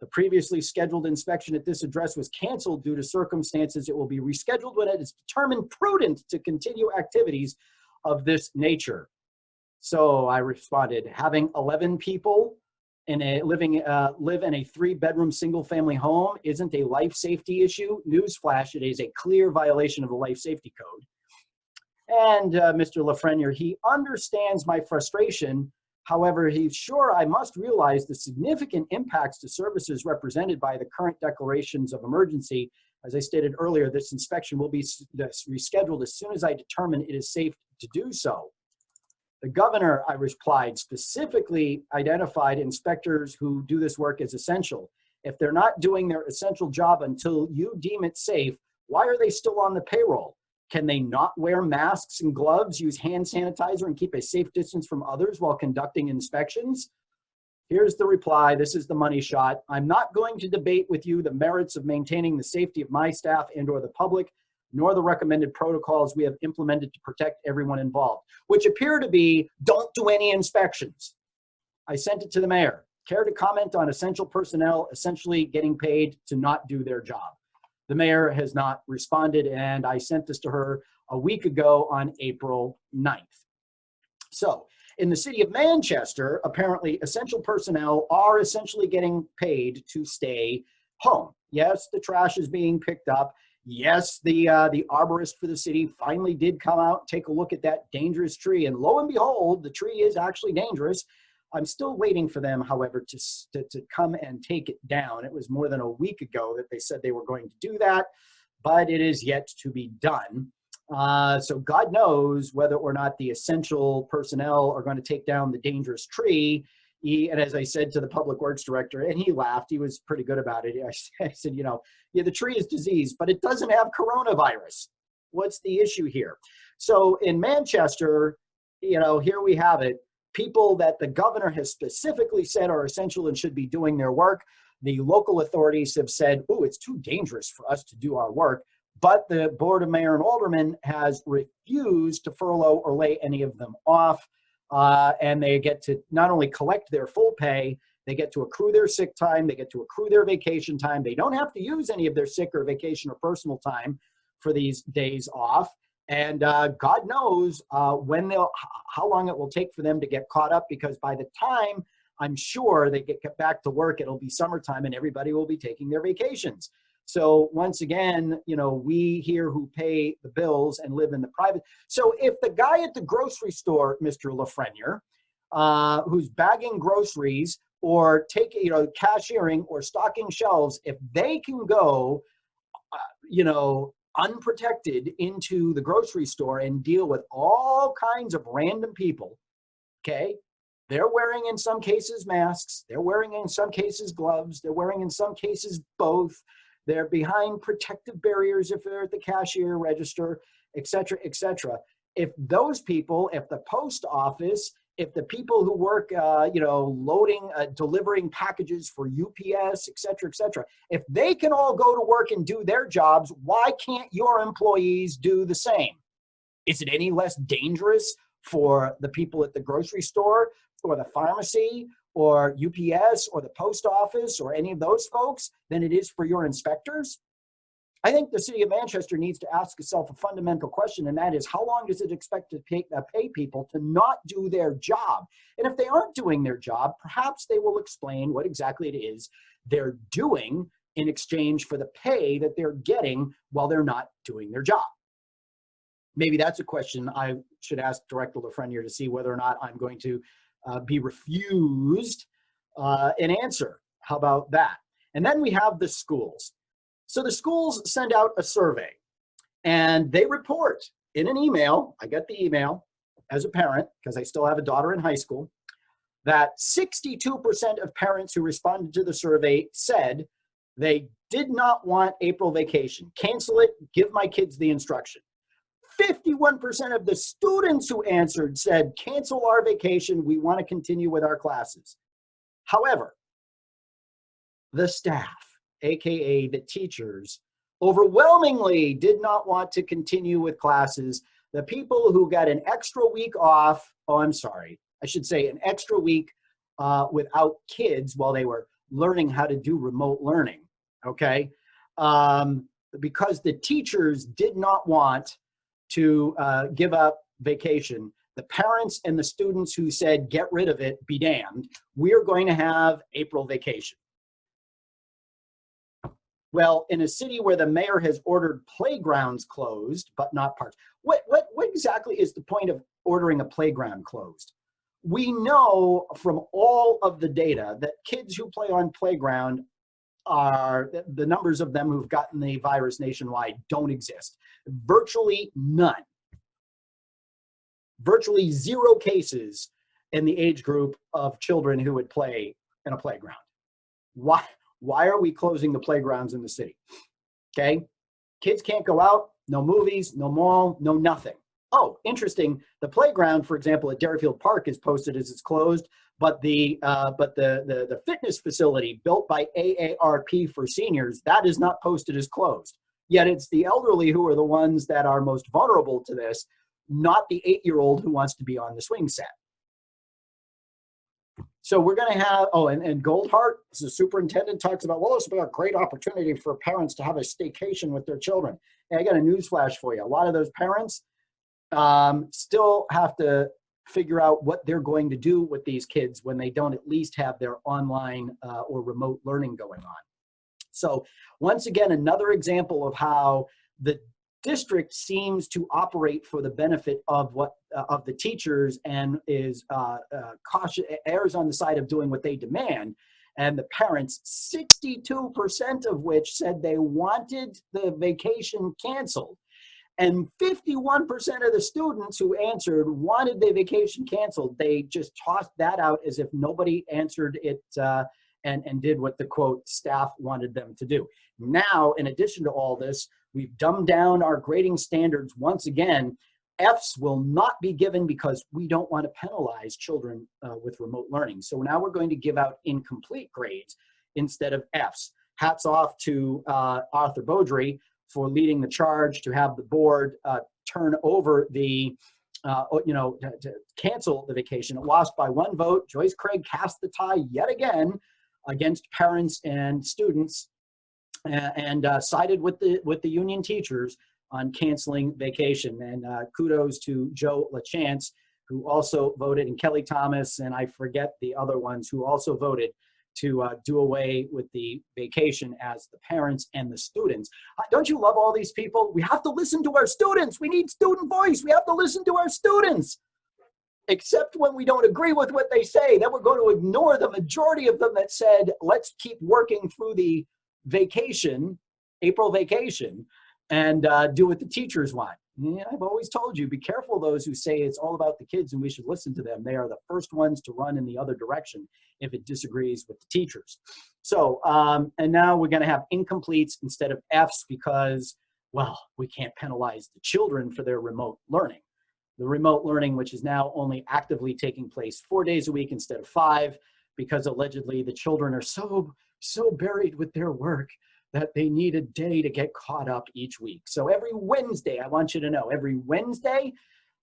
The previously scheduled inspection at this address was canceled due to circumstances. It will be rescheduled when it is determined prudent to continue activities of this nature. So I responded, having 11 people in a live in a 3-bedroom single-family home isn't a life safety issue. Newsflash, it is a clear violation of the life safety code. And Mr. Lafreniere, he understands my frustration. However, he's sure I must realize the significant impacts to services represented by the current declarations of emergency. As I stated earlier, this inspection will be rescheduled as soon as I determine it is safe to do so. The governor, I replied, specifically identified inspectors who do this work as essential. If they're not doing their essential job until you deem it safe, why are they still on the payroll? Can they not wear masks and gloves, use hand sanitizer, and keep a safe distance from others while conducting inspections? Here's the reply. This is the money shot. I'm not going to debate with you the merits of maintaining the safety of my staff and or the public, nor the recommended protocols we have implemented to protect everyone involved, which appear to be don't do any inspections. I sent it to the mayor. Care to comment on essential personnel essentially getting paid to not do their job? The mayor has not responded, and I sent this to her a week ago on April 9th. So in the city of Manchester, apparently essential personnel are essentially getting paid to stay home. Yes, the trash is being picked up. Yes, the arborist for the city finally did come out, take a look at that dangerous tree, and lo and behold, the tree is actually dangerous. I'm still waiting for them, however, to come and take it down. It was more than a week ago that they said they were going to do that, but it is yet to be done. So God knows whether or not the essential personnel are going to take down the dangerous tree. And as I said to the public works director, and he laughed, he was pretty good about it. I said, you know, yeah, the tree is diseased, but it doesn't have coronavirus. What's the issue here? So in Manchester, you know, here we have it. People that the governor has specifically said are essential and should be doing their work. The local authorities have said, oh, it's too dangerous for us to do our work. But the Board of Mayor and Aldermen has refused to furlough or lay any of them off. And they get to not only collect their full pay, they get to accrue their sick time, they get to accrue their vacation time. They don't have to use any of their sick or vacation or personal time for these days off. And God knows how long it will take for them to get caught up, because by the time I'm sure they get back to work, it'll be summertime and everybody will be taking their vacations. So once again, you know, we here who pay the bills and live in the private. So if the guy at the grocery store, Mr. Lafreniere, who's bagging groceries or taking, you know, cashiering or stocking shelves, if they can go, you know, unprotected into the grocery store and deal with all kinds of random people, okay? They're wearing in some cases masks, they're wearing in some cases gloves, they're wearing in some cases both. They're behind protective barriers if they're at the cashier register, et cetera, et cetera. If those people, if the post office, if the people who work, you know, loading, delivering packages for UPS, et cetera, if they can all go to work and do their jobs, why can't your employees do the same? Is it any less dangerous for the people at the grocery store or the pharmacy or UPS or the post office or any of those folks than it is for your inspectors? I think the city of Manchester needs to ask itself a fundamental question, and that is, how long does it expect to pay people to not do their job? And if they aren't doing their job, perhaps they will explain what exactly it is they're doing in exchange for the pay that they're getting while they're not doing their job. Maybe that's a question I should ask Director Lafreniere to see whether or not I'm going to be refused an answer. How about that? And then we have the schools. So the schools send out a survey, And they report in an email, I got the email as a parent, because I still have a daughter in high school, that 62% of parents who responded to the survey said they did not want April vacation. Cancel it, give my kids the instruction. 51% of the students who answered said, cancel our vacation, we want to continue with our classes. However, the staff, AKA the teachers, overwhelmingly did not want to continue with classes. The people who got an extra week off, I should say an extra week without kids while they were learning how to do remote learning, okay? Because the teachers did not want to give up vacation. The parents and the students who said, get rid of it, be damned, we're going to have April vacation. Well, in a city where the mayor has ordered playgrounds closed, but not parks, what exactly is the point of ordering a playground closed? We know from all of the data that kids who play on playground are, the numbers of them who've gotten the virus nationwide don't exist. Virtually none. Virtually 0 cases in the age group of children who would play in a playground. Why are we closing the playgrounds in the city? Okay, kids can't go out, no movies, no mall, no nothing. Oh, interesting. The playground, for example, at Dairyfield Park is posted as it's closed, but the fitness facility built by AARP for seniors, that is not posted as closed. Yet it's the elderly who are the ones that are most vulnerable to this, not the 8-year-old who wants to be on the swing set. So we're going to have, and Goldhardt, the superintendent, talks about, well, it's been a great opportunity for parents to have a staycation with their children. And I got a news flash for you. A lot of those parents still have to figure out what they're going to do with these kids when they don't at least have their online or remote learning going on. So once again, another example of how the district seems to operate for the benefit of of the teachers and is cautious, errs on the side of doing what they demand. And the parents, 62% of which said they wanted the vacation canceled. And 51% of the students who answered wanted the vacation canceled. They just tossed that out as if nobody answered it and did what the quote staff wanted them to do. Now, in addition to all this, we've dumbed down our grading standards once again. Fs will not be given because we don't want to penalize children with remote learning. So now we're going to give out incomplete grades instead of Fs. Hats off to Arthur Beaudry for leading the charge to have the board turn over the, to cancel the vacation. It lost by 1 vote. Joyce Craig cast the tie yet again against parents and students and sided with the union teachers on canceling vacation. And kudos to Joe LaChance, who also voted, and Kelly Thomas, and I forget the other ones who also voted to do away with the vacation as the parents and the students. Don't you love all these people? We have to listen to our students. We need student voice. We have to listen to our students. Except when we don't agree with what they say, then we're going to ignore the majority of them that said, let's keep working through the vacation, April vacation, and do what the teachers want. Yeah, I've always told you, be careful those who say it's all about the kids and we should listen to them. They are the first ones to run in the other direction if it disagrees with the teachers. So, and now we're going to have incompletes instead of Fs because, well, we can't penalize the children for their remote learning. The remote learning, which is now only actively taking place 4 days a week instead of 5, because allegedly the children are so buried with their work that they need a day to get caught up each week. So every Wednesday, I want you to know, every Wednesday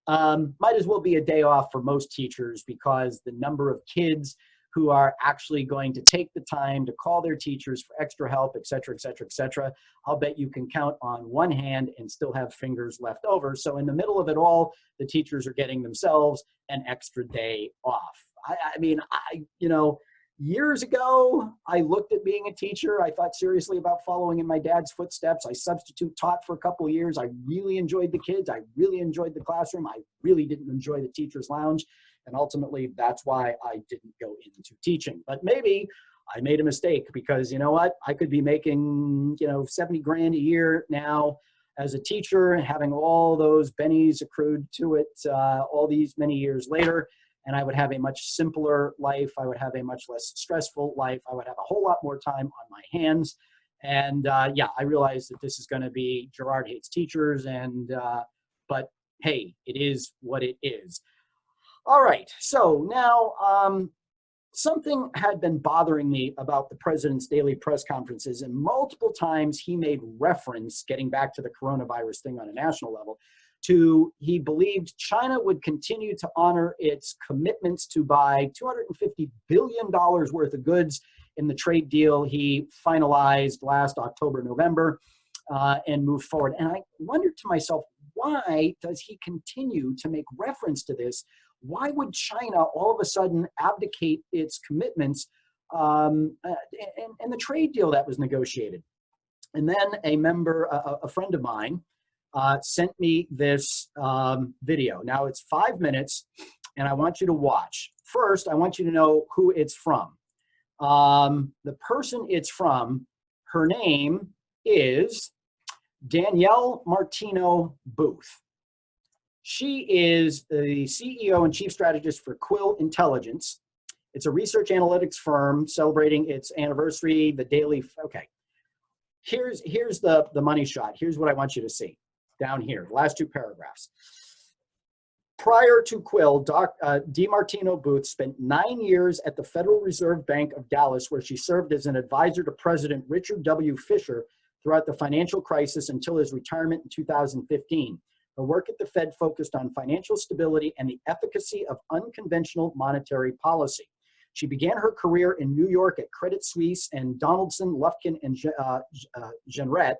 might as well be a day off for most teachers because the number of kids who are actually going to take the time to call their teachers for extra help, et cetera, et cetera, et cetera, I'll bet you can count on one hand and still have fingers left over. So in the middle of it all, the teachers are getting themselves an extra day off. I mean, years ago, I looked at being a teacher. I thought seriously about following in my dad's footsteps. I substitute taught for a couple of years. I really enjoyed the kids. I really enjoyed the classroom. I really didn't enjoy the teacher's lounge. And ultimately, that's why I didn't go into teaching. But maybe I made a mistake because you know what? I could be making, 70 grand a year now as a teacher and having all those bennies accrued to it all these many years later. And I would have a much simpler life. I would have a much less stressful life. I would have a whole lot more time on my hands. And yeah, I realized that this is going to be Girard hates teachers. But hey, it is what it is. All right. So now something had been bothering me about the president's daily press conferences, and multiple times he made reference, getting back to the coronavirus thing on a national level, to he believed China would continue to honor its commitments to buy $250 billion worth of goods in the trade deal he finalized last October, November, and move forward. And I wondered to myself, why does he continue to make reference to this? Why would China all of a sudden abdicate its commitments and the trade deal that was negotiated? And then a friend of mine, sent me this video. Now it's 5 minutes, and I want you to watch. First, I want you to know who it's from. The person it's from, her name is Danielle DiMartino Booth. She is the CEO and chief strategist for Quill Intelligence. It's a research analytics firm celebrating its anniversary, the daily, okay. Here's the money shot. Here's what I want you to see down here, the last two paragraphs. Prior to Quill, DiMartino Booth spent 9 years at the Federal Reserve Bank of Dallas, where she served as an advisor to President Richard W. Fisher throughout the financial crisis until his retirement in 2015. Her work at the Fed focused on financial stability and the efficacy of unconventional monetary policy. She began her career in New York at Credit Suisse and Donaldson, Lufkin, and Girard,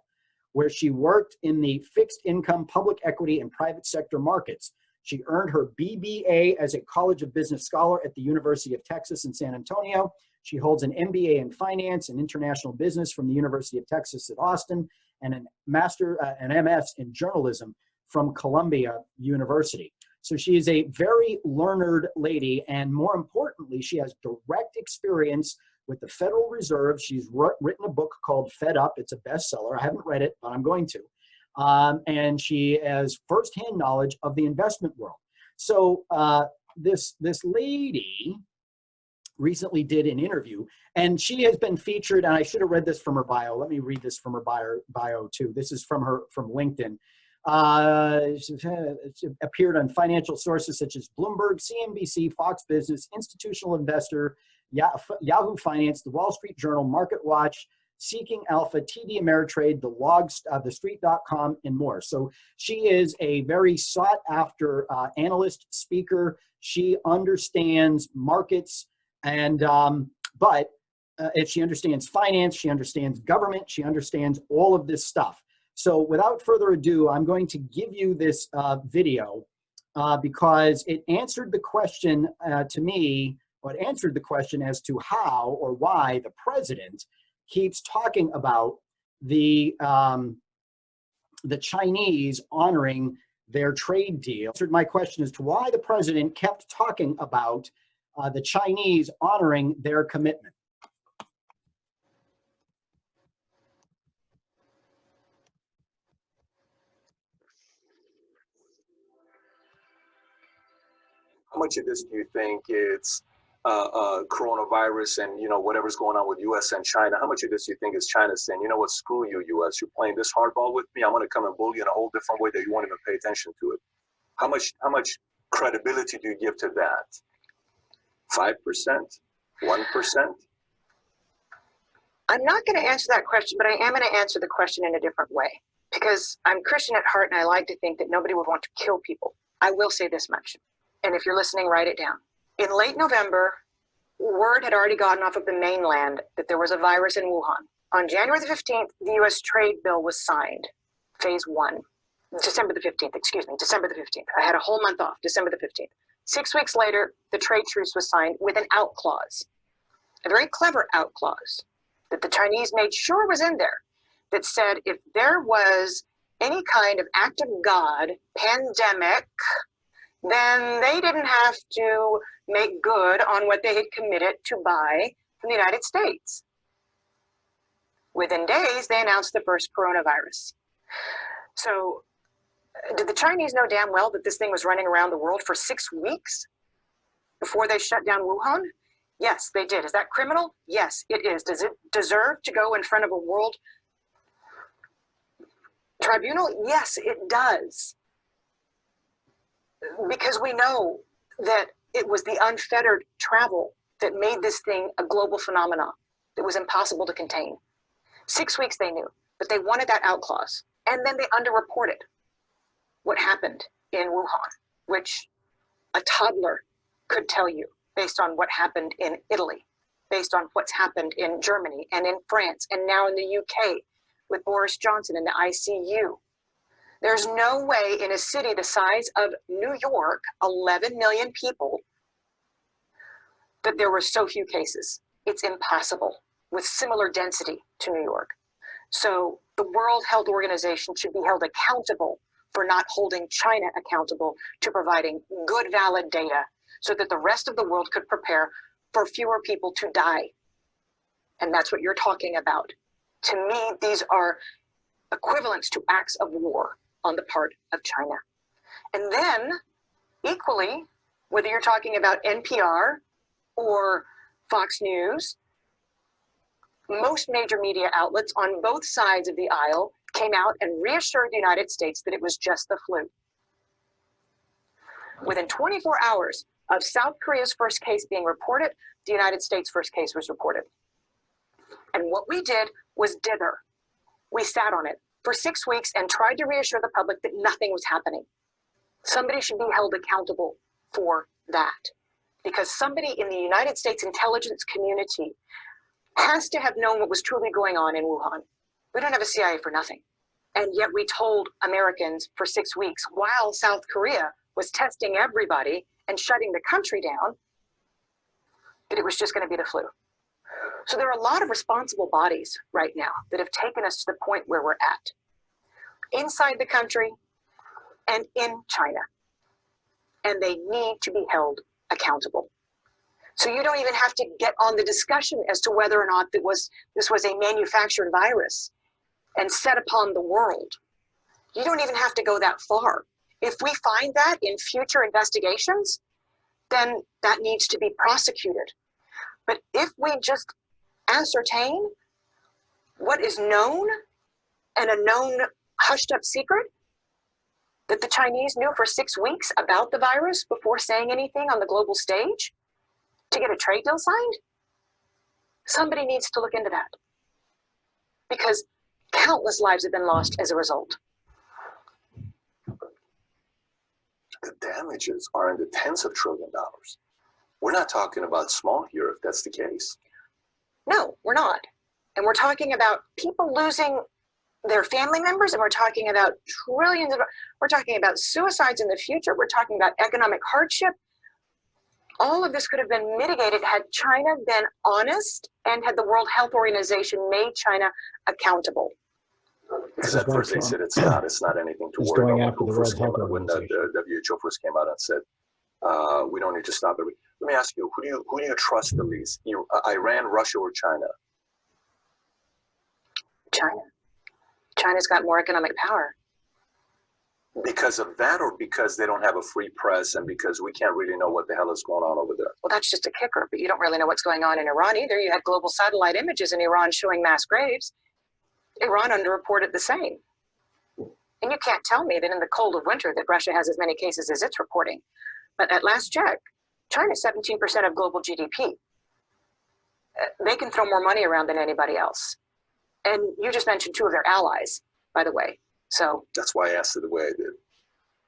where she worked in the fixed income, public equity, and private sector markets. She earned her BBA as a College of Business scholar at the University of Texas in San Antonio. She holds an MBA in finance and international business from the University of Texas at Austin, and an MS in journalism from Columbia University. So she is a very learned lady, and more importantly, she has direct experience with the Federal Reserve. She's written a book called Fed Up. It's a bestseller. I haven't read it, but I'm going to. And she has firsthand knowledge of the investment world. So this lady recently did an interview, and she has been featured, and I should have read this from her bio. Let me read this from her bio too. This is from LinkedIn. She appeared on financial sources such as Bloomberg, CNBC, Fox Business, Institutional Investor, Yahoo Finance, The Wall Street Journal, Market Watch, Seeking Alpha, TD Ameritrade, TheStreet.com, and more. So she is a very sought after analyst, speaker. She understands markets, and if she understands finance, she understands government, she understands all of this stuff. So without further ado, I'm going to give you this video because it answered the question to me, or it answered the question as to how or why the president keeps talking about the Chinese honoring their trade deal. Answered my question as to why the president kept talking about the Chinese honoring their commitment. How much of this do you think is coronavirus and, you know, whatever's going on with U.S. and China? How much of this do you think is China saying, you know what, screw you, U.S., you're playing this hardball with me, I'm going to come and bully you in a whole different way that you won't even pay attention to it? How much credibility do you give to that? 5%? 1%? I'm not going to answer that question, but I am going to answer the question in a different way, because I'm Christian at heart and I like to think that nobody would want to kill people. I will say this much, and if you're listening, write it down. In late November, word had already gotten off of the mainland that there was a virus in Wuhan. On January the 15th, the U.S. trade bill was signed, phase 1. December the 15th, excuse me, December the 15th. I had a whole month off, December the 15th. 6 weeks later, the trade truce was signed with an out clause, a very clever out clause that the Chinese made sure was in there, that said if there was any kind of act of God, pandemic, then they didn't have to make good on what they had committed to buy from the United States. Within days, they announced the first coronavirus. So did the Chinese know damn well that this thing was running around the world for 6 weeks before they shut down Wuhan? Yes, they did. Is that criminal? Yes, it is. Does it deserve to go in front of a world tribunal? Yes, it does. Because we know that it was the unfettered travel that made this thing a global phenomenon that was impossible to contain. 6 weeks they knew, but they wanted that out clause. And then they underreported what happened in Wuhan, which a toddler could tell you based on what happened in Italy, based on what's happened in Germany and in France, and now in the UK with Boris Johnson in the ICU. There's no way in a city the size of New York, 11 million people, that there were so few cases. It's impossible with similar density to New York. So the World Health Organization should be held accountable for not holding China accountable to providing good, valid data so that the rest of the world could prepare for fewer people to die. And that's what you're talking about. To me, these are equivalents to acts of war on the part of China. And then, equally, whether you're talking about NPR or Fox News, most major media outlets on both sides of the aisle came out and reassured the United States that it was just the flu. Within 24 hours of South Korea's first case being reported, the United States' first case was reported. And what we did was dither. We sat on it for 6 weeks and tried to reassure the public that nothing was happening. Somebody should be held accountable for that, because somebody in the United States intelligence community has to have known what was truly going on in Wuhan. We don't have a CIA for nothing. And yet we told Americans for 6 weeks, while South Korea was testing everybody and shutting the country down, that it was just going to be the flu. So there are a lot of responsible bodies right now that have taken us to the point where we're at, inside the country and in China. And they need to be held accountable. So you don't even have to get on the discussion as to whether or not this was a manufactured virus and set upon the world. You don't even have to go that far. If we find that in future investigations, then that needs to be prosecuted. But if we just ascertain what is known and a known hushed up secret that the Chinese knew for 6 weeks about the virus before saying anything on the global stage to get a trade deal signed, somebody needs to look into that, because countless lives have been lost as a result. The damages are in the tens of trillions of dollars. We're not talking about small here, if that's the case. No, we're not. And we're talking about people losing their family members, and we're talking about trillions of, we're talking about suicides in the future. We're talking about economic hardship. All of this could have been mitigated had China been honest and had the World Health Organization made China accountable. Because at first they said it's not anything to worry about. When the WHO first came out and said, we don't need to stop it. Let me ask you, who do you trust the least? Iran, Russia, or China? China. China's got more economic power. Because of that, or because they don't have a free press and because we can't really know what the hell is going on over there? Well, that's just a kicker, but you don't really know what's going on in Iran either. You had global satellite images in Iran showing mass graves. Iran underreported the same. And you can't tell me that in the cold of winter that Russia has as many cases as it's reporting. But at last check, China's 17% of global GDP. They can throw more money around than anybody else. And you just mentioned two of their allies, by the way. So that's why I asked it the way I did.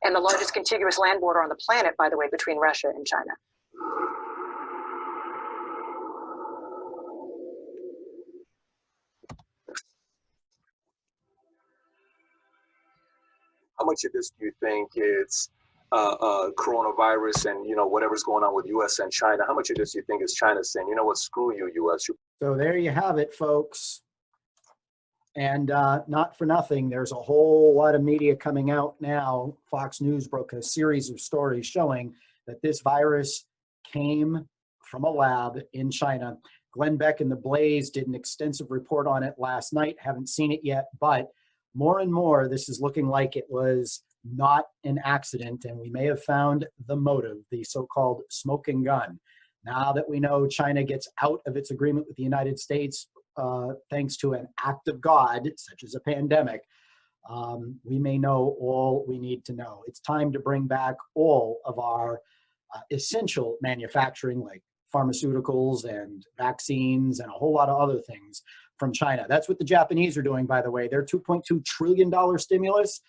And the largest contiguous land border on the planet, by the way, between Russia and China. How much of this do you think is coronavirus and, you know, whatever's going on with U.S. and China? How much of this do you think is China saying, you know what, screw you, U.S.? So there you have it, folks. And not for nothing, there's a whole lot of media coming out now. Fox News broke a series of stories showing that this virus came from a lab in China. Glenn Beck and The Blaze did an extensive report on it last night. Haven't seen it yet, but more and more, this is looking like it was not an accident, and we may have found the motive, the so-called smoking gun. Now that we know China gets out of its agreement with the United States, thanks to an act of God, such as a pandemic, we may know all we need to know. It's time to bring back all of our essential manufacturing, like pharmaceuticals and vaccines and a whole lot of other things from China. That's what the Japanese are doing, by the way. Their $2.2 trillion stimulus,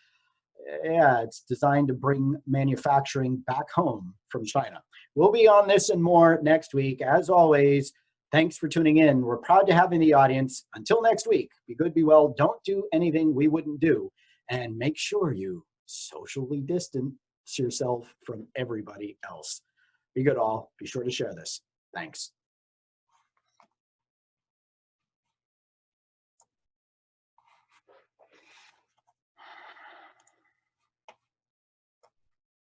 yeah, it's designed to bring manufacturing back home from China. We'll be on this and more next week. As always, thanks for tuning in. We're proud to have you in the audience. Until next week, be good, be well. Don't do anything we wouldn't do. And make sure you socially distance yourself from everybody else. Be good all. Be sure to share this. Thanks.